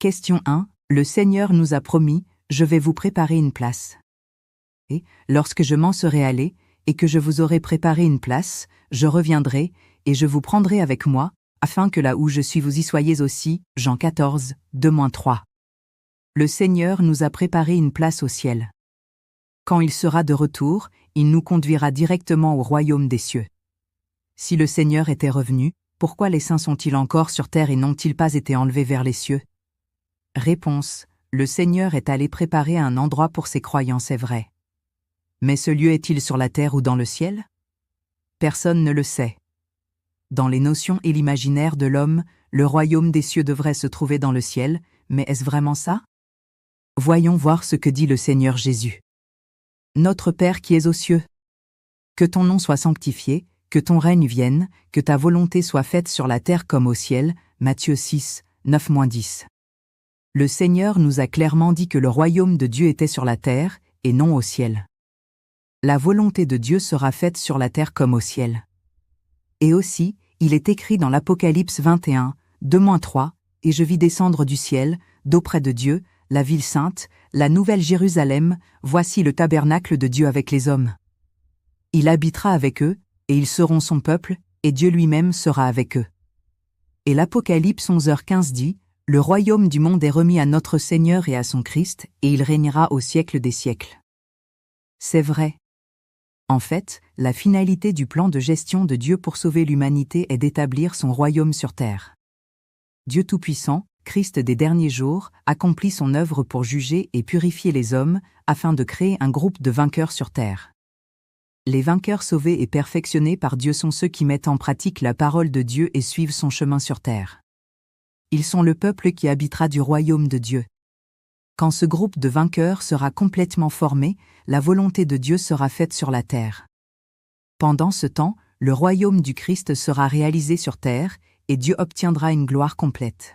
Question 1. Le Seigneur nous a promis, je vais vous préparer une place. Et, lorsque je m'en serai allé, et que je vous aurai préparé une place, je reviendrai, et je vous prendrai avec moi, afin que là où je suis vous y soyez aussi. Jean 14, 2-3. Le Seigneur nous a préparé une place au ciel. Quand il sera de retour, il nous conduira directement au royaume des cieux. Si le Seigneur était revenu, pourquoi les saints sont-ils encore sur terre et n'ont-ils pas été enlevés vers les cieux? Réponse. Le Seigneur est allé préparer un endroit pour ses croyants, c'est vrai. Mais ce lieu est-il sur la terre ou dans le ciel? Personne ne le sait. Dans les notions et l'imaginaire de l'homme, le royaume des cieux devrait se trouver dans le ciel, mais est-ce vraiment ça? Voyons voir ce que dit le Seigneur Jésus. Notre Père qui es aux cieux. Que ton nom soit sanctifié, que ton règne vienne, que ta volonté soit faite sur la terre comme au ciel. Matthieu 6, 9-10. Le Seigneur nous a clairement dit que le royaume de Dieu était sur la terre, et non au ciel. La volonté de Dieu sera faite sur la terre comme au ciel. Et aussi, il est écrit dans l'Apocalypse 21, 2-3, « Et je vis descendre du ciel, d'auprès de Dieu, la ville sainte, la nouvelle Jérusalem, voici le tabernacle de Dieu avec les hommes. Il habitera avec eux, et ils seront son peuple, et Dieu lui-même sera avec eux. » Et l'Apocalypse 11h15 dit, « Le royaume du monde est remis à notre Seigneur et à son Christ, et il régnera au siècle des siècles. » C'est vrai. En fait, la finalité du plan de gestion de Dieu pour sauver l'humanité est d'établir son royaume sur terre. Dieu Tout-Puissant, Christ des derniers jours, accomplit son œuvre pour juger et purifier les hommes, afin de créer un groupe de vainqueurs sur terre. Les vainqueurs sauvés et perfectionnés par Dieu sont ceux qui mettent en pratique la parole de Dieu et suivent son chemin sur terre. Ils sont le peuple qui habitera du royaume de Dieu. Quand ce groupe de vainqueurs sera complètement formé, la volonté de Dieu sera faite sur la terre. Pendant ce temps, le royaume du Christ sera réalisé sur terre, et Dieu obtiendra une gloire complète.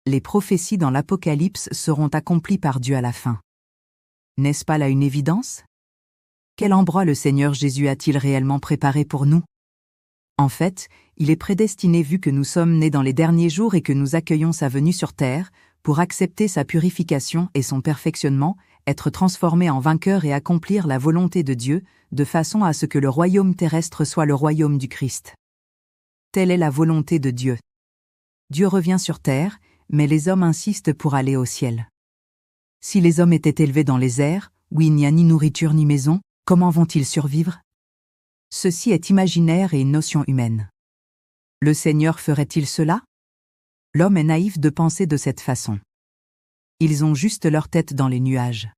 Les prophéties dans l'Apocalypse seront accomplies par Dieu à la fin. N'est-ce pas là une évidence? Quel endroit le Seigneur Jésus a-t-il réellement préparé pour nous? En fait, il est prédestiné vu que nous sommes nés dans les derniers jours et que nous accueillons sa venue sur terre, pour accepter sa purification et son perfectionnement, être transformés en vainqueurs et accomplir la volonté de Dieu, de façon à ce que le royaume terrestre soit le royaume du Christ. Telle est la volonté de Dieu. Dieu revient sur terre, mais les hommes insistent pour aller au ciel. Si les hommes étaient élevés dans les airs, où il n'y a ni nourriture ni maison, comment vont-ils survivre? Ceci est imaginaire et une notion humaine. Le Seigneur ferait-il cela? L'homme est naïf de penser de cette façon. Ils ont juste leur tête dans les nuages.